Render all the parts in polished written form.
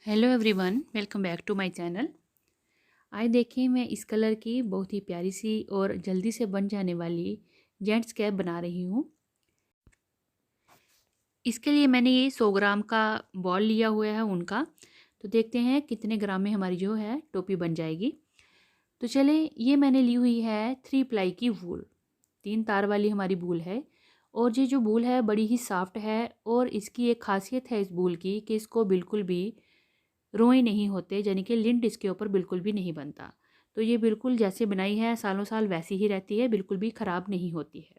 Hello everyone, welcome back to my channel. आज देखिए मैं इस कलर की बहुत ही प्यारी सी और जल्दी से बन जाने वाली जेंट्स कैप बना रही हूँ। इसके लिए मैंने ये 100 ग्राम का बॉल लिया हुआ है उनका। तो देखते हैं कितने ग्राम में हमारी जो है टोपी बन जाएगी। तो चले, ये मैंने ली हुई है 3 प्लाई की वूल, 3 तार वाली हमारी वूल है। और ये जो वूल है बड़ी ही सॉफ्ट है और इसकी एक खासियत है इस वूल की कि इसको बिल्कुल भी रोए नहीं होते, यानी कि लिंट इसके ऊपर बिल्कुल भी नहीं बनता। तो ये बिल्कुल जैसे बनाई है सालों साल वैसी ही रहती है, बिल्कुल भी ख़राब नहीं होती है।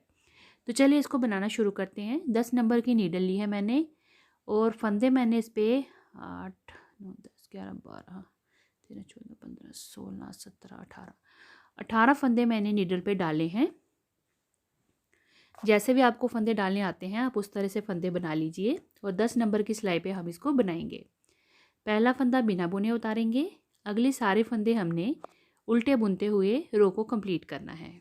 तो चलिए इसको बनाना शुरू करते हैं। 10 नंबर की नीडल ली है मैंने और फंदे मैंने इस पर 8 9 10 11 12 13 14 15 16 17 18 फंदे मैंने नीडल पे डाले हैं। जैसे भी आपको फंदे डालने आते हैं आप उस तरह से फंदे बना लीजिए। और 10 नंबर की सिलाई पे हम इसको बनाएंगे। पहला फंदा बिना बुने उतारेंगे। अगले सारे फंदे हमने उल्टे बुनते हुए रो को कंप्लीट करना है।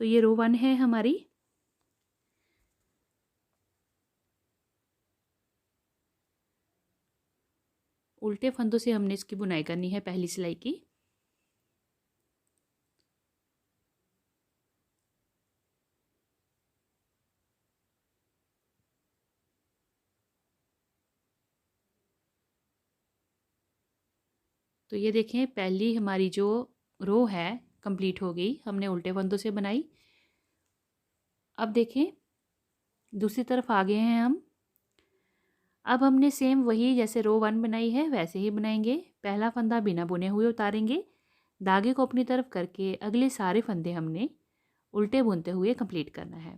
तो ये रो 1 है हमारी। उल्टे फंदों से हमने इसकी बुनाई करनी है पहली सिलाई की। तो ये देखें पहली हमारी जो रो है कंप्लीट हो गई, हमने उल्टे फंदों से बनाई। अब देखें दूसरी तरफ आ गए हैं हम। अब हमने सेम वही जैसे रो 1 बनाई है वैसे ही बनाएंगे। पहला फंदा बिना बुने हुए उतारेंगे, धागे को अपनी तरफ करके अगले सारे फंदे हमने उल्टे बुनते हुए कंप्लीट करना है।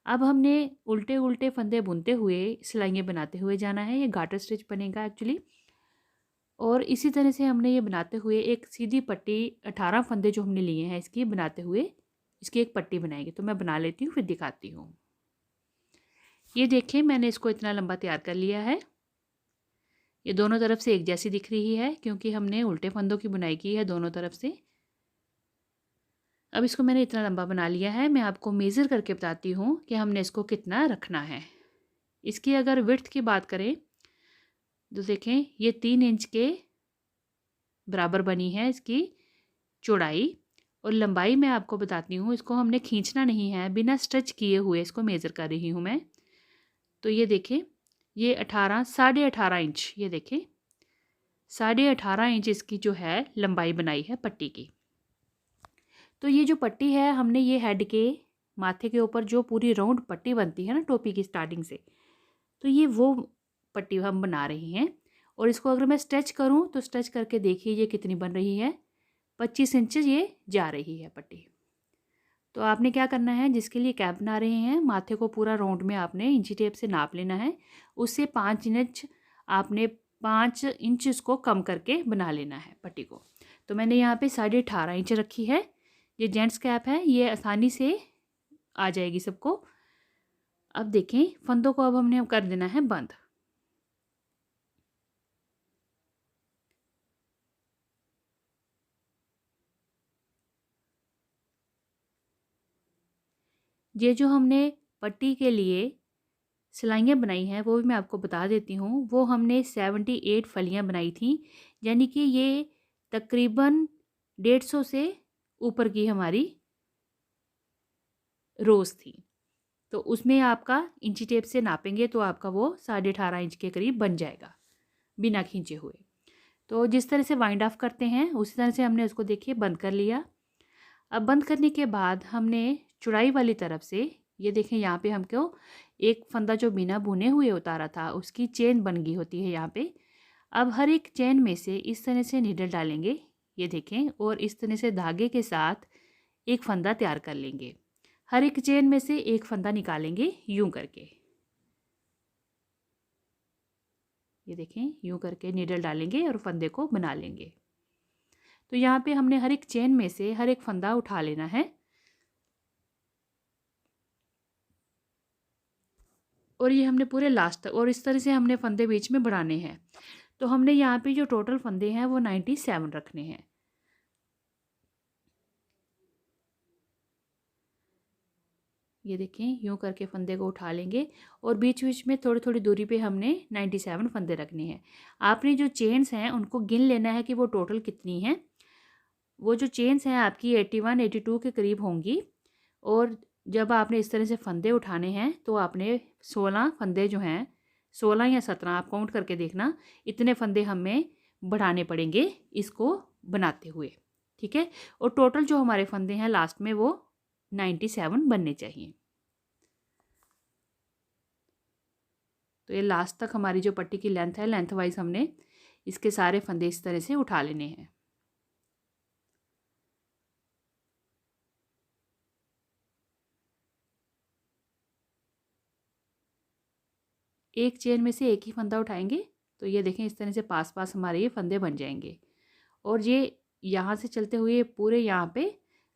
अब हमने उल्टे उल्टे फंदे बुनते हुए सिलाइयाँ बनाते हुए जाना है। ये गाटर स्टिच बनेगा एक्चुअली। और इसी तरह से हमने ये बनाते हुए एक सीधी पट्टी 18 फंदे जो हमने लिए हैं इसकी बनाते हुए इसकी एक पट्टी बनाएंगे। तो मैं बना लेती हूँ फिर दिखाती हूँ। ये देखिए मैंने इसको इतना लंबा तैयार कर लिया है। ये दोनों तरफ से एक जैसी दिख रही है क्योंकि हमने उल्टे फंदों की बुनाई की है दोनों तरफ से। अब इसको मैंने इतना लंबा बना लिया है। मैं आपको मेज़र करके बताती हूँ कि हमने इसको कितना रखना है। इसकी अगर विड्थ की बात करें तो देखें ये 3 इंच के बराबर बनी है इसकी चौड़ाई। और लंबाई मैं आपको बताती हूँ, इसको हमने खींचना नहीं है, बिना स्ट्रेच किए हुए इसको मेज़र कर रही हूँ मैं। तो ये देखें ये 18.5 इंच, ये देखें 18.5 इंच इसकी जो है लंबाई बनाई है पट्टी की। तो ये जो पट्टी है हमने ये हेड के माथे के ऊपर जो पूरी राउंड पट्टी बनती है ना टोपी की स्टार्टिंग से, तो ये वो पट्टी हम बना रहे हैं। और इसको अगर मैं स्ट्रेच करूं तो स्ट्रेच करके देखिए ये कितनी बन रही है, 25 इंच ये जा रही है पट्टी। तो आपने क्या करना है, जिसके लिए कैप बना रहे हैं माथे को पूरा राउंड में आपने इंची टेप से नाप लेना है। उससे 5 इंच आपने 5 इंच इसको कम करके बना लेना है पट्टी को। तो मैंने यहाँ पे 18.5 इंच रखी है। ये जेंट्स कैप है, ये आसानी से आ जाएगी सबको। अब देखें फंदों को अब हमने कर देना है बंद। ये जो हमने पट्टी के लिए सिलाइयाँ बनाई हैं वो भी मैं आपको बता देती हूँ। वो हमने 78 फलियाँ बनाई थी, यानी कि ये तकरीबन 150 से ऊपर की हमारी रोज़ थी। तो उसमें आपका इंची टेप से नापेंगे तो आपका वो 18.5 इंच के करीब बन जाएगा बिना खींचे हुए। तो जिस तरह से वाइंड ऑफ करते हैं उसी तरह से हमने उसको देखिए बंद कर लिया। अब बंद करने के बाद हमने चौड़ाई वाली तरफ से ये देखें यहाँ पे हमको एक फंदा जो बिना बुने हुए उतारा था उसकी चेन बन गई होती है यहाँ पे। अब हर एक चेन में से इस तरह से नीडल डालेंगे, ये देखें, और इस तरह से धागे के साथ एक फंदा तैयार कर लेंगे। हर एक चेन में से एक फंदा निकालेंगे यूं करके, ये देखें यूं करके नीडल डालेंगे और फंदे को बना लेंगे। तो यहाँ पे हमने हर एक चेन में से हर एक फंदा उठा लेना है और ये हमने पूरे लास्ट तक, और इस तरह से हमने फंदे बीच में बढ़ाने हैं। तो हमने यहाँ पे जो टोटल फंदे हैं वो 97 रखने हैं। ये देखें, यूँ करके फंदे को उठा लेंगे और बीच बीच में थोड़ी थोड़ी दूरी पे हमने 97 फंदे रखने हैं। आपने जो चेन्स हैं उनको गिन लेना है कि वो टोटल कितनी हैं। वो जो चेन्स हैं आपकी 81 82 के करीब होंगी। और जब आपने इस तरह से फंदे उठाने हैं तो आपने 16 फंदे जो हैं, 16 या 17 आप काउंट करके देखना, इतने फंदे हमें बढ़ाने पड़ेंगे इसको बनाते हुए। ठीक है, और टोटल जो हमारे फंदे हैं लास्ट में वो 97 बनने चाहिए। तो ये लास्ट तक हमारी जो पट्टी की लेंथ है, लेंथ वाइज हमने इसके सारे फंदे इस तरह से उठा लेने हैं। एक चेन में से एक ही फंदा उठाएंगे तो ये देखें इस तरह से पास पास हमारे ये फंदे बन जाएंगे। और ये यहाँ से चलते हुए पूरे यहाँ पे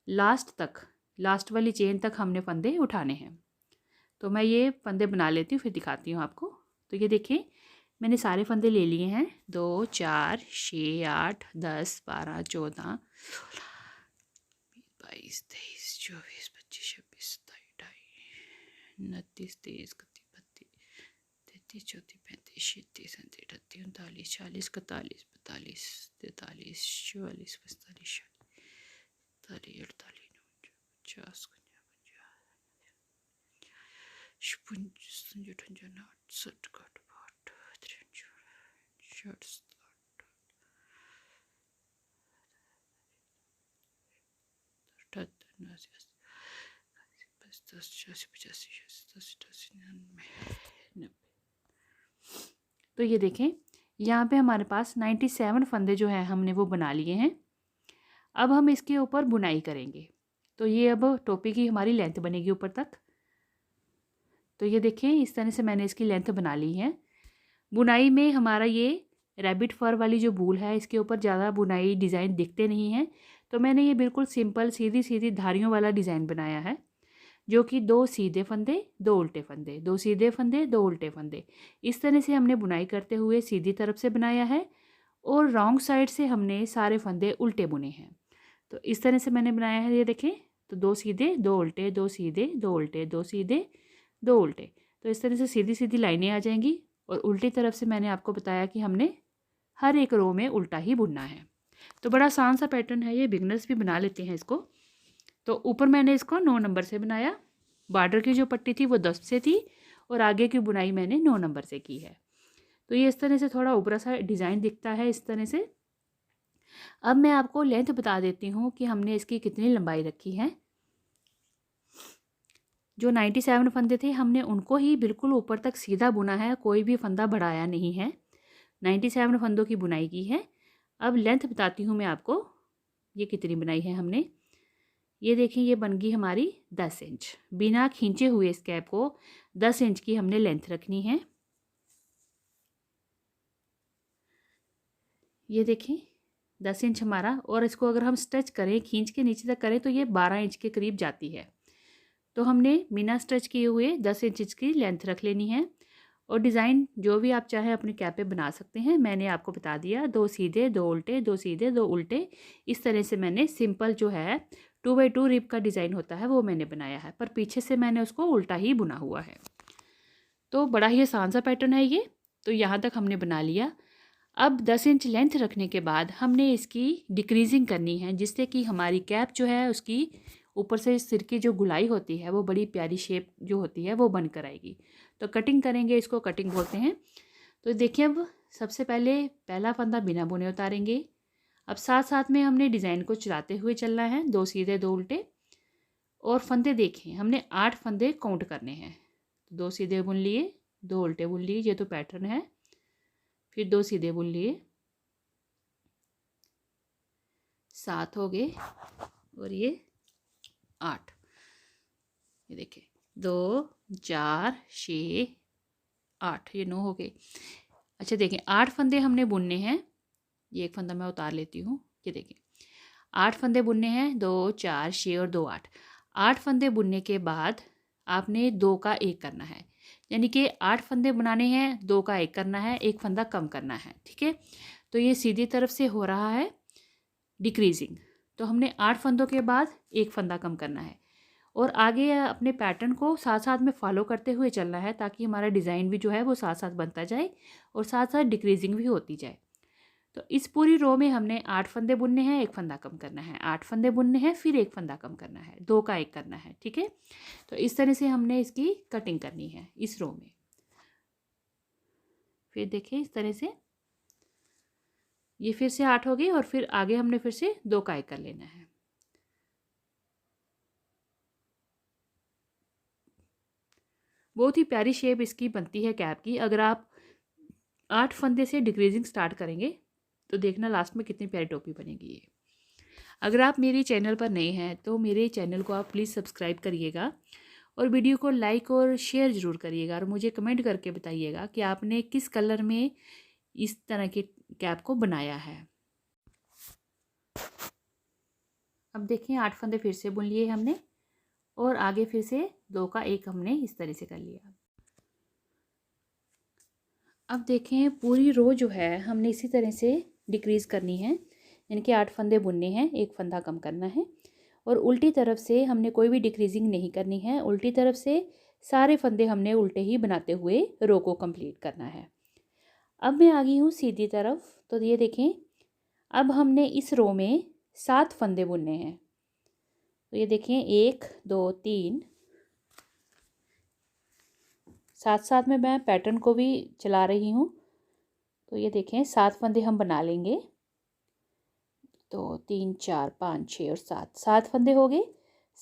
लास्ट तक, लास्ट वाली चेन तक हमने फंदे उठाने हैं। तो मैं ये फंदे बना लेती हूँ, फिर दिखाती हूँ आपको। तो ये देखें मैंने सारे फंदे ले लिए हैं, 2 4 6 8 10 12 14 22 23 24 25 26 27 28 29 30 31 34 35 36 37 38 39 40 41 42 43 44 45 46 48 तो ये देखें यहाँ पे हमारे पास 97 फंदे जो हैं हमने वो बना लिए हैं। अब हम इसके ऊपर बुनाई करेंगे। तो ये अब टोपी की हमारी लेंथ बनेगी ऊपर तक। तो ये देखें इस तरह से मैंने इसकी लेंथ बना ली है। बुनाई में हमारा ये रैबिट फर वाली जो बूल है इसके ऊपर ज़्यादा बुनाई डिज़ाइन दिखते नहीं हैं, तो मैंने ये बिल्कुल सिंपल सीधी सीधी धारियों वाला डिज़ाइन बनाया है, जो कि 2 सीधे फंदे 2 उल्टे फंदे, 2 सीधे फंदे 2 उल्टे फंदे, इस तरह से हमने बुनाई करते हुए सीधी तरफ से बनाया है और रॉन्ग साइड से हमने सारे फंदे उल्टे बुने हैं। तो इस तरह से मैंने बनाया है। ये देखें, तो 2 सीधे 2 उल्टे, 2 सीधे 2 उल्टे, 2 सीधे 2 उल्टे, तो इस तरह से सीधी सीधी लाइनें आ जाएंगी। और उल्टी तरफ से मैंने आपको बताया कि हमने हर एक रो में उल्टा ही बुनना है। तो बड़ा आसान सा पैटर्न है ये, बिगनर्स भी बना लेते हैं इसको। तो ऊपर मैंने इसको 9 नंबर से बनाया, बॉर्डर की जो पट्टी थी वो 10 से थी और आगे की बुनाई मैंने 9 नंबर से की है। तो ये इस तरह से थोड़ा ऊपरा सा डिज़ाइन दिखता है इस तरह से। अब मैं आपको लेंथ बता देती हूँ कि हमने इसकी कितनी लंबाई रखी है। जो 97 फंदे थे हमने उनको ही बिल्कुल ऊपर तक सीधा बुना है, कोई भी फंदा बढ़ाया नहीं है, 97 फंदों की बुनाई की है। अब लेंथ बताती हूँ मैं आपको, ये कितनी बनाई है हमने। ये देखें, ये बन गई हमारी 10 इंच। बिना खींचे हुए इस कैप को 10 इंच की हमने लेंथ रखनी है। ये देखें 10 इंच हमारा, और इसको अगर हम स्ट्रेच करें, खींच के नीचे तक करें, तो ये 12 इंच के करीब जाती है। तो हमने बिना स्ट्रेच किए हुए 10 इंच की लेंथ रख लेनी है। और डिज़ाइन जो भी आप चाहें अपनी कैप पे बना सकते हैं। मैंने आपको बता दिया, 2 सीधे 2 उल्टे, 2 सीधे 2 उल्टे, इस तरह से मैंने सिंपल जो है 2x2 रिब का डिज़ाइन होता है वो मैंने बनाया है, पर पीछे से मैंने उसको उल्टा ही बुना हुआ है। तो बड़ा ही आसान सा पैटर्न है ये। तो यहाँ तक हमने बना लिया। अब 10 इंच लेंथ रखने के बाद हमने इसकी डिक्रीजिंग करनी है, जिससे कि हमारी कैप जो है उसकी ऊपर से सिर की जो गुलाई होती है वो बड़ी प्यारी शेप जो होती है वो बनकर आएगी। तो कटिंग करेंगे, इसको कटिंग बोलते हैं। तो देखिए, अब सबसे पहले पहला फंदा बिना बुने उतारेंगे। अब साथ साथ में हमने डिज़ाइन को चलाते हुए चलना है, 2 सीधे 2 उल्टे। और फंदे देखें, हमने 8 फंदे काउंट करने हैं। 2 सीधे बुन लिए, 2 उल्टे बुन लिए, ये तो पैटर्न है। फिर 2 सीधे बुन लिए, 7 हो गए, और ये 8। ये देखिए 2 4 6 8, ये 9 हो गए। अच्छा देखें, 8 फंदे हमने बुनने हैं। ये एक फंदा मैं उतार लेती हूँ। ये देखें 8 फंदे बुनने हैं, 2 4 6 और 2 8। 8 फंदे बुनने के बाद आपने 2 का 1 करना है, यानी कि 8 फंदे बनाने हैं, 2 का 1 करना है, एक फंदा कम करना है। ठीक है, तो ये सीधी तरफ से हो रहा है डिक्रीजिंग। तो हमने 8 फंदों के बाद एक फंदा कम करना है। और आगे अपने पैटर्न को साथ साथ में फॉलो करते हुए चलना है, ताकि हमारा डिज़ाइन भी जो है वो साथ साथ बनता जाए और साथ साथ डिक्रीजिंग भी होती जाए। तो इस पूरी रो में हमने 8 फंदे बुनने हैं, एक फंदा कम करना है, 8 फंदे बुनने हैं, फिर एक फंदा कम करना है, 2 का 1 करना है। ठीक है, तो इस तरह से हमने इसकी कटिंग करनी है इस रो में। फिर देखिए इस तरह से ये फिर से 8 हो गई और फिर आगे हमने फिर से 2 का 1 कर लेना है। बहुत ही प्यारी शेप इसकी बनती है कैप की। अगर आप 8 फंदे से डिक्रीजिंग स्टार्ट करेंगे तो देखना लास्ट में कितनी प्यारी टोपी बनेगी ये। अगर आप मेरे चैनल पर नए हैं तो मेरे चैनल को आप प्लीज़ सब्सक्राइब करिएगा और वीडियो को लाइक और शेयर ज़रूर करिएगा और मुझे कमेंट करके बताइएगा कि आपने किस कलर में इस तरह की कैप को बनाया है। अब देखें 8 फंदे फिर से बुन लिए हमने और आगे फिर से 2 का 1 हमने इस तरह से कर लिया। अब देखें पूरी रो जो है हमने इसी तरह से डिक्रीज़ करनी है, यानी कि 8 फंदे बुनने हैं, एक फंदा कम करना है और उल्टी तरफ से हमने कोई भी डिक्रीजिंग नहीं करनी है। उल्टी तरफ से सारे फंदे हमने उल्टे ही बनाते हुए रो को कंप्लीट करना है। अब मैं आ गई हूँ सीधी तरफ। तो ये देखें अब हमने इस रो में 7 फंदे बुनने हैं। तो ये देखें 1 2 3, साथ साथ में मैं पैटर्न को भी चला रही हूँ। तो ये देखें 7 फंदे हम बना लेंगे। तो 3 4 5 6 और 7 फंदे हो गए।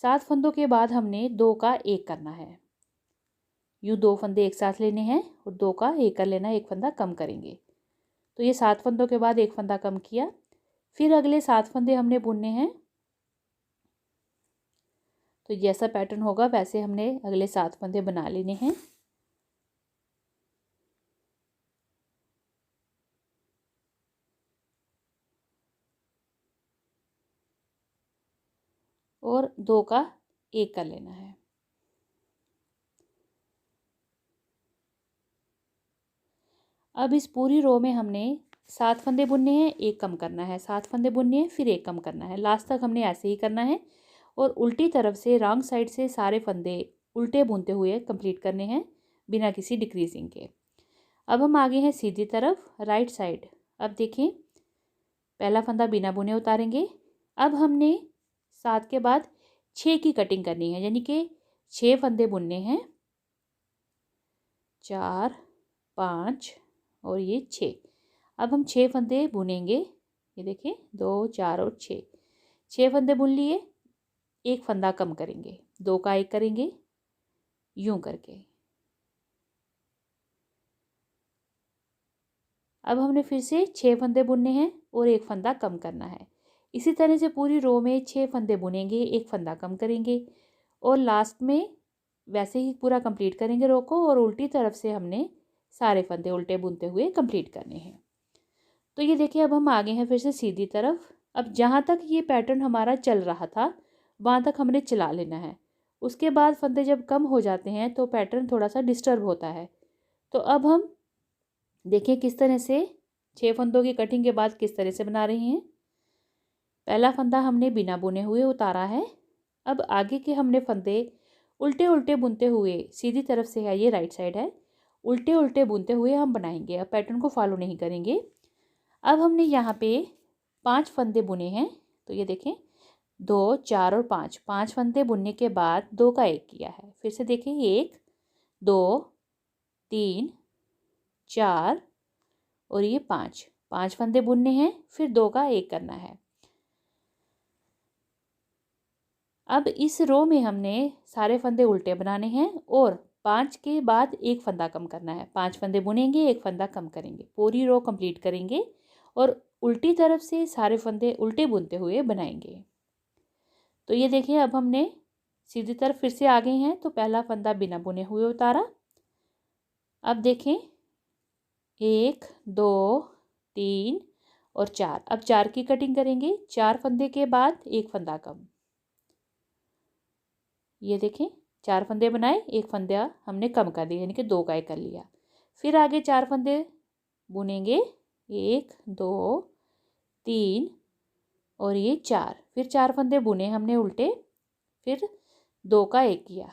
7 फंदों के बाद हमने 2 का 1 करना है। यूँ 2 फंदे एक साथ लेने हैं और 2 का 1 कर लेना है, एक फंदा कम करेंगे। तो ये 7 फंदों के बाद एक फंदा कम किया, फिर अगले 7 फंदे हमने बुनने हैं। तो जैसा पैटर्न होगा वैसे हमने अगले 7 फंदे बना लेने हैं। और 2 का 1 कर लेना है। अब इस पूरी रो में हमने 7 फंदे बुनने हैं, एक कम करना है, 7 फंदे बुनने हैं, फिर एक कम करना है। लास्ट तक हमने ऐसे ही करना है और उल्टी तरफ से रॉन्ग साइड से सारे फंदे उल्टे बुनते हुए कंप्लीट करने हैं बिना किसी डिक्रीजिंग के। अब हम आगे हैं सीधी तरफ राइट साइड। अब देखें पहला फंदा बिना बुने उतारेंगे। अब हमने 7 के बाद 6 की कटिंग करनी है, यानी कि 6 फंदे बुनने हैं, 4 5 और ये 6। अब हम 6 फंदे बुनेंगे। ये देखें 2 4 और 6 फंदे बुन लिए, एक फंदा कम करेंगे, 2 का 1 करेंगे यूं करके। अब हमने फिर से 6 फंदे बुनने हैं और एक फंदा कम करना है। इसी तरह से पूरी रो में 6 फंदे बुनेंगे, एक फंदा कम करेंगे और लास्ट में वैसे ही पूरा कंप्लीट करेंगे रो को और उल्टी तरफ से हमने सारे फंदे उल्टे बुनते हुए कंप्लीट करने हैं। तो ये देखिए अब हम आगे हैं फिर से सीधी तरफ। अब जहाँ तक ये पैटर्न हमारा चल रहा था वहाँ तक हमने चला लेना है। उसके बाद फंदे जब कम हो जाते हैं तो पैटर्न थोड़ा सा डिस्टर्ब होता है। तो अब हम देखिए किस तरह से 6 फंदों की कटिंग के बाद किस तरह से बना रहे हैं। पहला फंदा हमने बिना बुने हुए उतारा है। अब आगे के हमने फंदे उल्टे उल्टे बुनते हुए, सीधी तरफ से है ये राइट साइड है, उल्टे उल्टे बुनते हुए हम बनाएंगे। अब पैटर्न को फॉलो नहीं करेंगे। अब हमने यहाँ पे 5 फंदे बुने हैं। तो ये देखें 2 4 और 5 फंदे बुनने के बाद 2 का 1 किया है। फिर से देखें 1 2 3 4 और ये 5 फंदे बुनने हैं, फिर 2 का 1 करना है। अब इस रो में हमने सारे फंदे उल्टे बनाने हैं और 5 के बाद एक फंदा कम करना है। 5 फंदे बुनेंगे, एक फंदा कम करेंगे, पूरी रो कंप्लीट करेंगे और उल्टी तरफ से सारे फंदे उल्टे बुनते हुए बनाएंगे। तो ये देखिए अब हमने सीधी तरफ फिर से आ गए हैं। तो पहला फंदा बिना बुने हुए उतारा। अब देखें 1 2 3 और 4। अब 4 की कटिंग करेंगे, 4 फंदे के बाद एक फंदा कम। ये देखें 4 फंदे बनाए, एक फंदा हमने कम कर दिया, यानी कि 2 का 1 कर लिया। फिर आगे 4 फंदे बुनेंगे, 1 2 3 और ये 4। फिर 4 फंदे बुने हमने उल्टे, फिर 2 का 1 किया,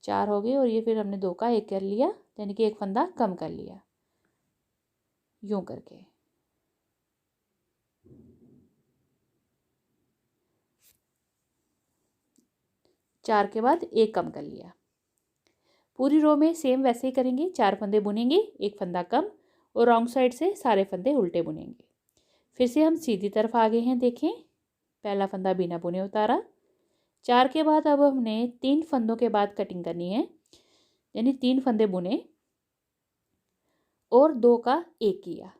4 हो गए, और ये फिर हमने 2 का 1 कर लिया, यानी कि एक फंदा कम कर लिया, यूं करके। चार के बाद एक कम कर लिया। पूरी रो में सेम वैसे ही करेंगे, 4 फंदे बुनेंगे, एक फंदा कम, और रॉन्ग साइड से सारे फंदे उल्टे बुनेंगे। फिर से हम सीधी तरफ आ गए हैं, देखें, पहला फंदा बिना बुने उतारा। 4 के बाद अब हमने 3 फंदों के बाद कटिंग करनी है, यानी 3 फंदे बुने और 2 का 1 किया।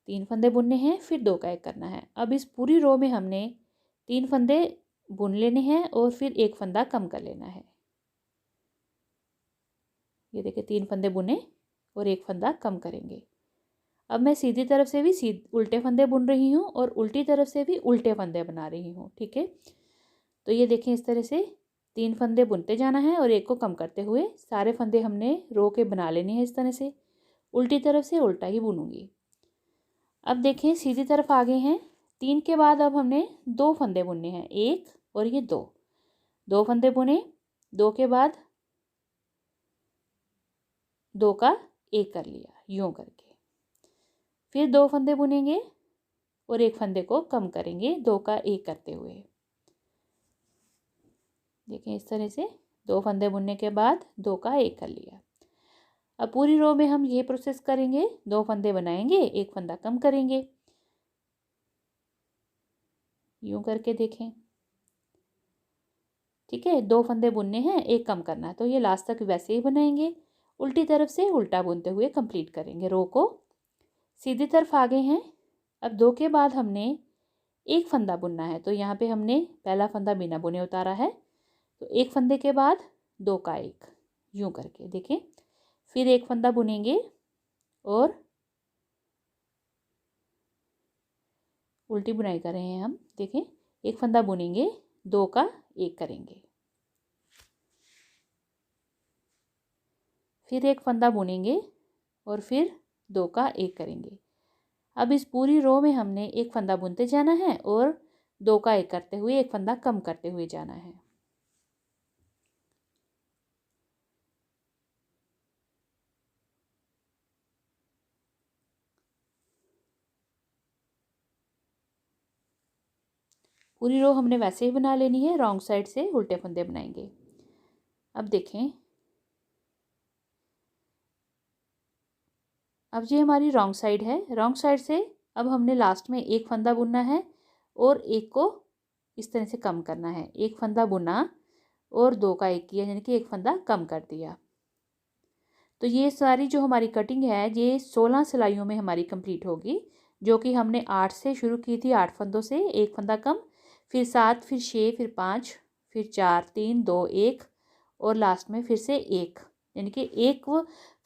3 फंदे बुनने हैं, फिर 2 का 1 करना है। अब इस पूरी रो में हमने 3 फंदे बुन लेने हैं और फिर एक फंदा कम कर लेना है। ये देखिए 3 फंदे बुने और एक फंदा कम करेंगे। अब मैं सीधी तरफ से भी उल्टे फंदे बुन रही हूँ और उल्टी तरफ से भी उल्टे फंदे बना रही हूँ, ठीक है। तो ये देखें, इस तरह से 3 फंदे बुनते जाना है और एक को कम करते हुए सारे फंदे हमने रो के बना लेने हैं। इस तरह से उल्टी तरफ से उल्टा ही बुनूंगी। अब देखें, सीधी तरफ आ गए हैं। 3 के बाद अब हमने 2 फंदे बुनने हैं, 1 और ये 2 फंदे बुने, 2 के बाद 2 का 1 कर लिया, यूं करके। फिर 2 फंदे बुनेंगे और एक फंदे को कम करेंगे 2 का 1 करते हुए। देखें, इस तरह से 2 फंदे बुनने के बाद 2 का 1 कर लिया। अब पूरी रो में हम ये प्रोसेस करेंगे, 2 फंदे बनाएंगे, एक फंदा कम करेंगे, यूं करके देखें, ठीक है। 2 फंदे बुनने हैं, एक कम करना है, तो ये लास्ट तक वैसे ही बनाएंगे, उल्टी तरफ से उल्टा बुनते हुए कंप्लीट करेंगे रो को। सीधी तरफ आ गए हैं। अब 2 के बाद हमने एक फंदा बुनना है, तो यहाँ पे हमने पहला फंदा बिना बुने उतारा है, तो एक फंदे के बाद 2 का 1, यूं करके देखें। फिर एक फंदा बुनेंगे और उल्टी बुनाई कर रहे हैं हम, देखें, एक फंदा बुनेंगे, 2 का 1 करेंगे, फिर एक फंदा बुनेंगे और फिर 2 का 1 करेंगे। अब इस पूरी रो में हमने एक फंदा बुनते जाना है और 2 का 1 करते हुए एक फंदा कम करते हुए जाना है। पूरी रो हमने वैसे ही बना लेनी है, रॉन्ग साइड से उल्टे फंदे बनाएंगे। अब देखें, अब ये हमारी रॉन्ग साइड है। रॉन्ग साइड से अब हमने लास्ट में एक फंदा बुनना है और एक को इस तरह से कम करना है। एक फंदा बुना और 2 का 1 किया, यानी कि एक फंदा कम कर दिया। तो ये सारी जो हमारी कटिंग है, ये 16 सिलाइयों में हमारी कंप्लीट होगी, जो कि हमने 8 से शुरू की थी, 8 फंदों से, एक फंदा कम, फिर 7, फिर 6, फिर 5, फिर 4, 3, 2, 1 और लास्ट में फिर से 1, यानी कि एक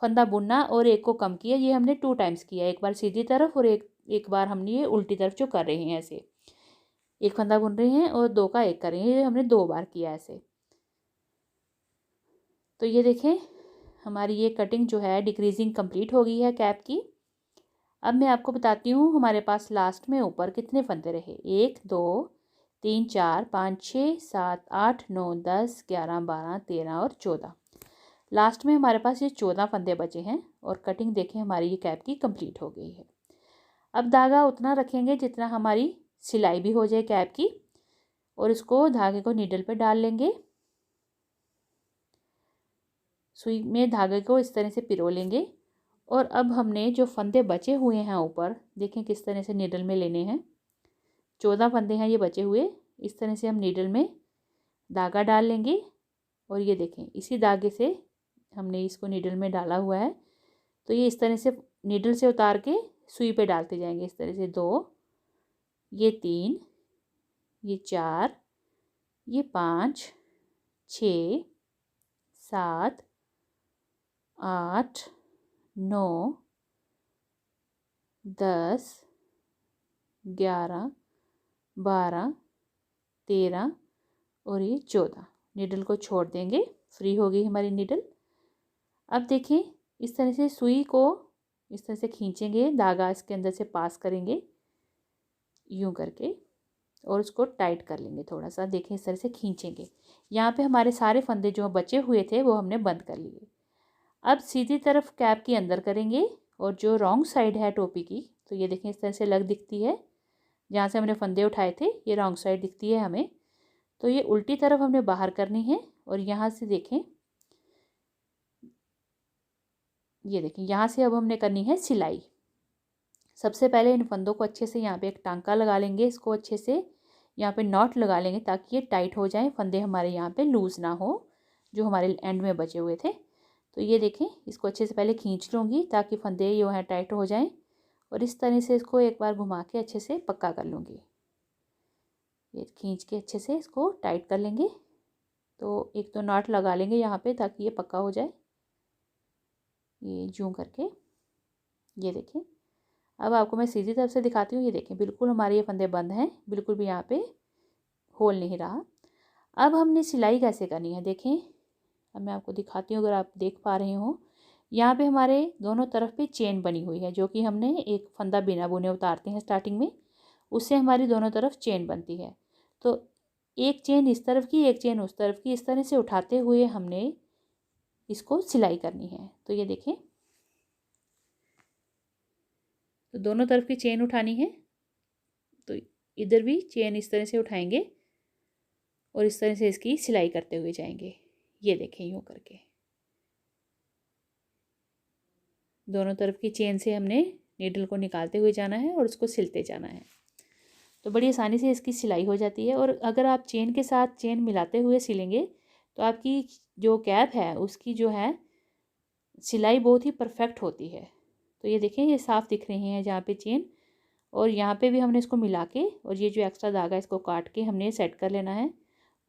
फंदा बुनना और एक को कम किया। ये हमने 2 टाइम्स किया, एक बार सीधी तरफ और एक बार हमने ये उल्टी तरफ जो कर रहे हैं, ऐसे एक फंदा बुन रहे हैं और 2 का 1 कर रहे हैं, ये हमने 2 बार किया ऐसे। तो ये देखें, हमारी ये कटिंग जो है डिक्रीजिंग कंप्लीट हो गई है कैप की। अब मैं आपको बताती हूँ हमारे पास लास्ट में ऊपर कितने फंदे रहे। 1, 2, 3, 4, 5, 6, 7, 8, 9, 10, 11, 12, 13 और 14। लास्ट में हमारे पास ये 14 फंदे बचे हैं और कटिंग देखें हमारी ये कैप की कंप्लीट हो गई है। अब धागा उतना रखेंगे जितना हमारी सिलाई भी हो जाए कैप की, और इसको धागे को नीडल पे डाल लेंगे। सुई में धागे को इस तरह से पिरो लेंगे और अब हमने जो फंदे बचे हुए हैं ऊपर, देखें किस तरह से नीडल में लेने हैं। 14 फंदे हैं ये बचे हुए, इस तरह से हम नीडल में धागा डाल लेंगे और ये देखें इसी धागे से हमने इसको नीडल में डाला हुआ है, तो ये इस तरह से नीडल से उतार के सुई पे डालते जाएंगे। इस तरह से 2, ये 3, ये 4, ये 5, 6, 7, 8, 9, 10, 11, 12, 13 और ये 14। नीडल को छोड़ देंगे, फ्री हो गई हमारी नीडल। अब देखें, इस तरह से सुई को इस तरह से खींचेंगे, धागा इसके अंदर से पास करेंगे, यूं करके। और उसको टाइट कर लेंगे थोड़ा सा। देखें इस तरह से खींचेंगे। यहाँ पे हमारे सारे फंदे जो बचे हुए थे वो हमने बंद कर लिए। अब सीधी तरफ कैप के अंदर करेंगे और जो रॉन्ग साइड है टोपी की, तो ये देखें इस तरह से लग दिखती है। जहाँ से हमने फंदे उठाए थे ये रॉन्ग साइड दिखती है हमें। तो ये उल्टी तरफ हमने बाहर करनी है और यहाँ से देखें, ये देखें यहाँ से अब हमने करनी है सिलाई। सबसे पहले इन फंदों को अच्छे से यहाँ पे एक टांका लगा लेंगे, इसको अच्छे से यहाँ पे नॉट लगा लेंगे ताकि ये टाइट हो जाए, फंदे हमारे यहाँ पे लूज़ ना हो जो हमारे एंड में बचे हुए थे। तो ये देखें इसको अच्छे से पहले खींच लूँगी ताकि फंदे जो हैं टाइट हो जाएं, और इस तरह से इसको एक बार घुमा के अच्छे से पक्का कर लूँगी। ये खींच के अच्छे से इसको टाइट कर लेंगे। तो एक तो नॉट लगा लेंगे यहाँ पे ताकि ये पक्का हो जाए, ये यूँ करके। ये देखें अब आपको मैं सीधी तरफ से दिखाती हूँ। ये देखें बिल्कुल हमारे ये फंदे बंद हैं, बिल्कुल भी यहाँ पे होल नहीं रहा। अब हमने सिलाई कैसे करनी है देखें, अब मैं आपको दिखाती हूँ। अगर आप देख पा रहे हो यहाँ पे हमारे दोनों तरफ पे चेन बनी हुई है, जो कि हमने एक फंदा बिना बुने उतारते हैं स्टार्टिंग में, उससे हमारी दोनों तरफ चेन बनती है। तो एक चेन इस तरफ की, एक चेन उस तरफ की, इस तरह से उठाते हुए हमने इसको सिलाई करनी है। तो ये देखें, तो दोनों तरफ की चेन उठानी है। तो इधर भी चेन इस तरह से उठाएंगे और इस तरह से इसकी सिलाई करते हुए जाएंगे। ये देखें यूँ करके दोनों तरफ की चेन से हमने नीडल को निकालते हुए जाना है और उसको सिलते जाना है। तो बड़ी आसानी से इसकी सिलाई हो जाती है। और अगर आप चेन के साथ चेन मिलाते हुए सिलेंगे तो आपकी जो कैप है उसकी जो है सिलाई बहुत ही परफेक्ट होती है। तो ये देखें ये साफ़ दिख रही हैं जहाँ पे चेन, और यहाँ पे भी हमने इसको मिला के और ये जो एक्स्ट्रा धागा इसको काट के हमने सेट कर लेना है,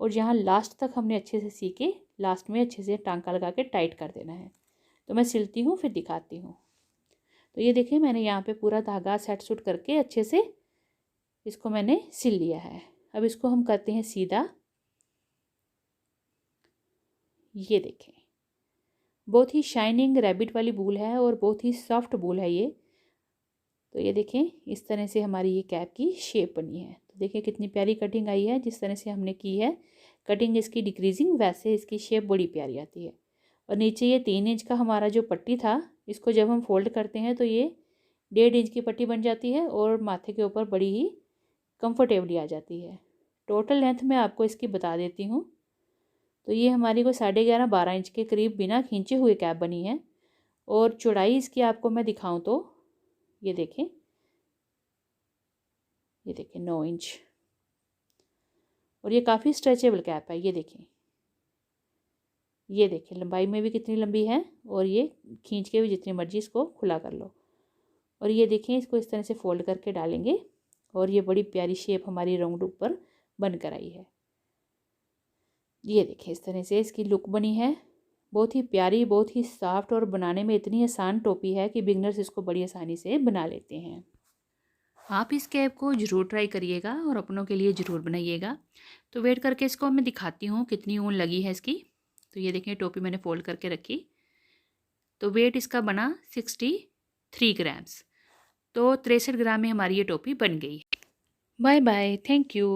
और यहाँ लास्ट तक हमने अच्छे से सी के लास्ट में अच्छे से टांका लगा के टाइट कर देना है। तो मैं सिलती हूँ फिर दिखाती हूँ। तो ये देखें मैंने यहाँ पे पूरा धागा सेट सूट करके अच्छे से इसको मैंने सिल लिया है। अब इसको हम करते हैं सीधा। ये देखें बहुत ही शाइनिंग रैबिट वाली बूल है और बहुत ही सॉफ्ट बूल है ये। तो ये देखें इस तरह से हमारी ये कैप की शेप बनी है। तो देखिए कितनी प्यारी कटिंग आई है। जिस तरह से हमने की है कटिंग इसकी डिक्रीजिंग, वैसे इसकी शेप बड़ी प्यारी आती है। और नीचे ये 3 इंच का हमारा जो पट्टी था, इसको जब हम फोल्ड करते हैं तो ये 1.5 इंच की पट्टी बन जाती है और माथे के ऊपर बड़ी ही कंफर्टेबली आ जाती है। टोटल लेंथ मैं आपको इसकी बता देती हूँ। तो ये हमारी कोई 11.5-12 इंच के करीब बिना खींचे हुए कैप बनी है। और चौड़ाई इसकी आपको मैं दिखाऊं तो ये देखें, ये देखें 9 इंच। और ये काफ़ी स्ट्रेचेबल कैप है। ये देखें, ये देखें लंबाई में भी कितनी लंबी है, और ये खींच के भी जितनी मर्जी इसको खुला कर लो। और ये देखें इसको इस तरह से फोल्ड करके डालेंगे और ये बड़ी प्यारी शेप हमारी राउंड ऊपर बन कर आई है। ये देखें इस तरह से इसकी लुक बनी है, बहुत ही प्यारी, बहुत ही सॉफ्ट, और बनाने में इतनी आसान टोपी है कि बिगनर्स इसको बड़ी आसानी से बना लेते हैं। आप इस कैप को ज़रूर ट्राई करिएगा और अपनों के लिए ज़रूर बनाइएगा। तो वेट करके इसको मैं दिखाती हूँ कितनी ऊन लगी है इसकी। तो ये देखें टोपी मैंने फोल्ड करके रखी, तो वेट इसका बना 63 ग्राम्स। तो 63 ग्राम में हमारी ये टोपी बन गई। Bye bye, thank you.